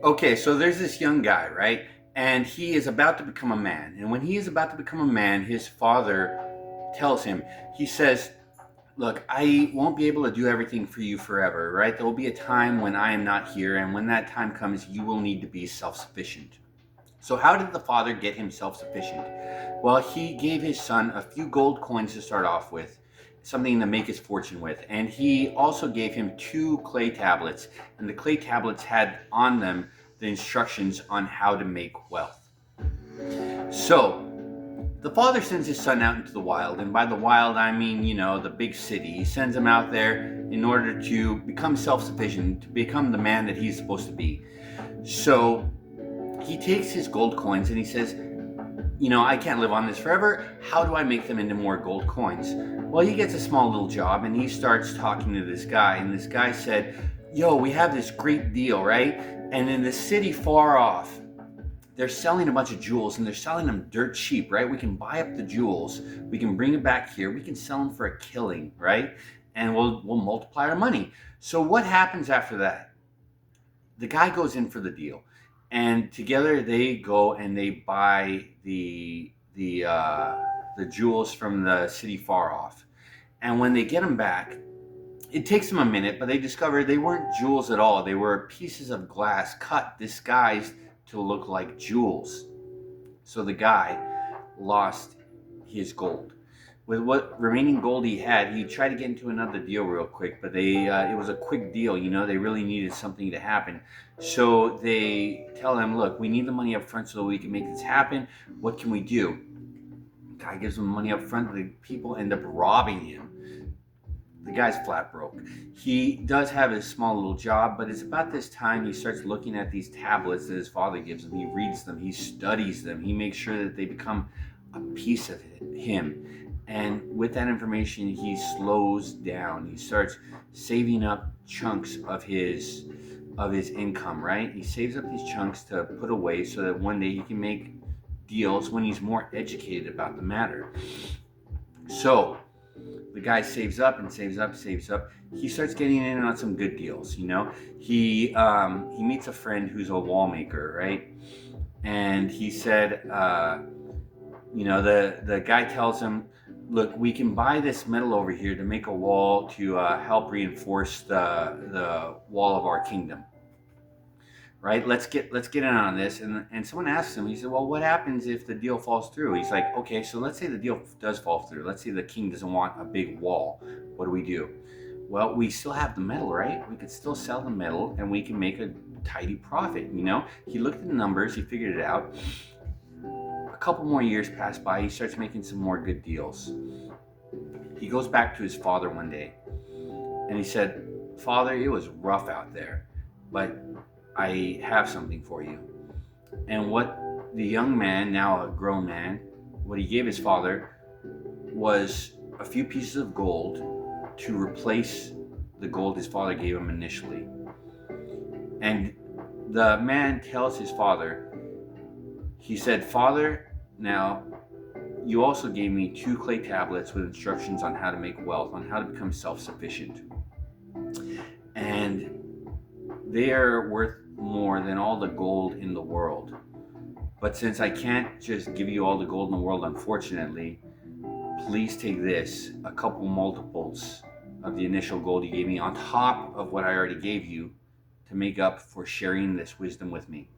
Okay, so there's this young guy, right? And he is about to become a man. And when he is about to become a man, his father tells him, he says, look, I won't be able to do everything for you forever, right? There will be a time when I am not here. And when that time comes, you will need to be self sufficient. So, how did the father get him self sufficient? Well, he gave his son a few gold coins to start off with, something to make his fortune with. And he also gave him two clay tablets, and the clay tablets had on them the instructions on how to make wealth. So, the father sends his son out into the wild, and by the wild, I mean, the big city. He sends him out there in order to become self sufficient, to become the man that he's supposed to be. So, he takes his gold coins and he says, I can't live on this forever. How do I make them into more gold coins? Well, he gets a small little job and he starts talking to this guy. And this guy said, yo, we have this great deal, right? And in the city far off, they're selling a bunch of jewels and they're selling them dirt cheap, right? We can buy up the jewels. We can bring it back here. We can sell them for a killing, right? And we'll multiply our money. So what happens after that? The guy goes in for the deal, and together they go and they buy the jewels from the city far off. And when they get them back, it takes them a minute, but they discover they weren't jewels at all. They were pieces of glass cut, disguised to look like jewels. So the guy lost his gold. With what remaining gold he had, he tried to get into another deal real quick, but it was a quick deal. They really needed something to happen. So they tell him, look, we need the money up front so we can make this happen. What can we do? The guy gives them money up front. The people end up robbing him. The guy's flat broke. He does have his small little job, but it's about this time he starts looking at these tablets that his father gives him. He reads them, he studies them, he makes sure that they become a piece of him. And with that information, he slows down. He starts saving up chunks of his income, right? He saves up these chunks to put away so that one day he can make deals when he's more educated about the matter. So the guy saves up and saves up, saves up. He starts getting in on some good deals. He meets a friend who's a wall maker, right? And he said, the guy tells him, look, we can buy this metal over here to make a wall to help reinforce the wall of our kingdom. Right? Let's get in on this. And someone asks him, he said, well, what happens if the deal falls through? He's like, okay, so let's say the deal does fall through. Let's say the king doesn't want a big wall. What do we do? Well, we still have the metal, right? We could still sell the metal and we can make a tidy profit. He looked at the numbers, he figured it out. A couple more years pass by, he starts making some more good deals. He goes back to his father one day and he said, Father, it was rough out there, but I have something for you. And what the young man, now a grown man, what he gave his father was a few pieces of gold to replace the gold his father gave him initially. And the man tells his father, he said, Father, now you also gave me two clay tablets with instructions on how to make wealth, on how to become self-sufficient. And they are worth more than all the gold in the world. But since I can't just give you all the gold in the world, unfortunately, please take this, a couple multiples of the initial gold you gave me on top of what I already gave you to make up for sharing this wisdom with me.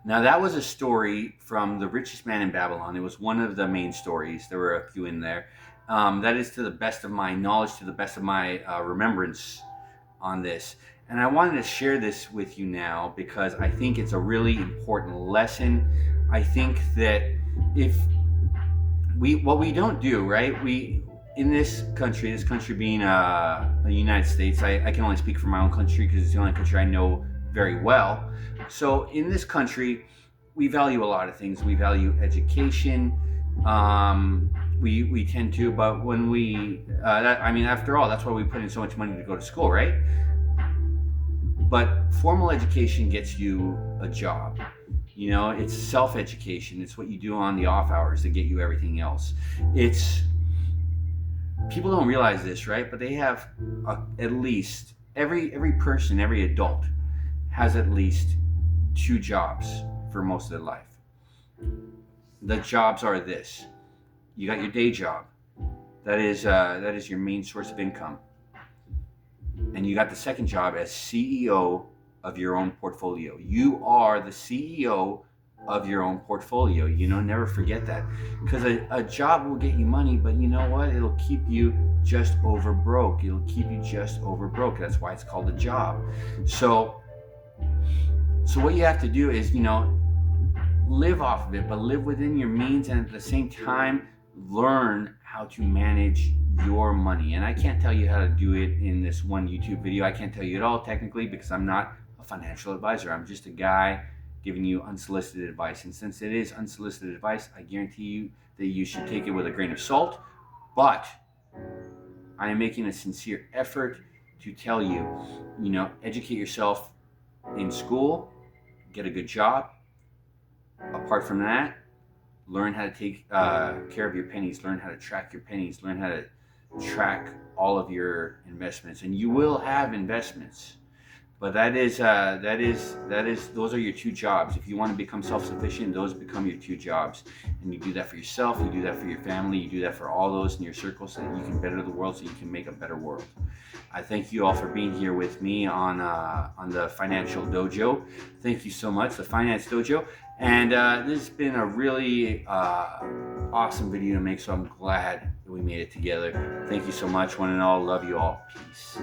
Now that was a story from The Richest Man in Babylon. It was one of the main stories. There were a few in there. That is to the best of my knowledge, to the best of my remembrance on this. And I wanted to share this with you now because I think it's a really important lesson. I think that what we don't do, right? In this country being the United States, I can only speak for my own country because it's the only country I know very well. So in this country, we value a lot of things. We value education. We tend to, but when after all, that's why we put in so much money to go to school, right? But formal education gets you a job. It's self-education. It's what you do on the off hours to get you everything else. People don't realize this, right? But they have at least every person, every adult has at least 2 jobs for most of their life. The jobs are this: you got your day job, that is your main source of income, and you got the second job as CEO of your own portfolio. You are the CEO of your own portfolio. Never forget that, because a job will get you money, but you know what? It'll keep you just over broke. That's why it's called a job. So what you have to do is, live off of it, but live within your means, and at the same time, learn how to manage your money. And I can't tell you how to do it in this one YouTube video. I can't tell you it all technically, because I'm not a financial advisor. I'm just a guy giving you unsolicited advice. And since it is unsolicited advice, I guarantee you that you should take it with a grain of salt. But I am making a sincere effort to tell you, educate yourself in school, get a good job. Apart from that, learn how to take care of your pennies, learn how to track your pennies, learn how to track all of your investments. And you will have investments, but those are your 2 jobs. If you want to become self-sufficient, those become your 2 jobs. And you do that for yourself, you do that for your family, you do that for all those in your circle, so that you can better the world, so you can make a better world. I thank you all for being here with me on the Financial Dojo. Thank you so much, the Finance Dojo. And this has been a really awesome video to make, so I'm glad that we made it together. Thank you so much, one and all. Love you all. Peace.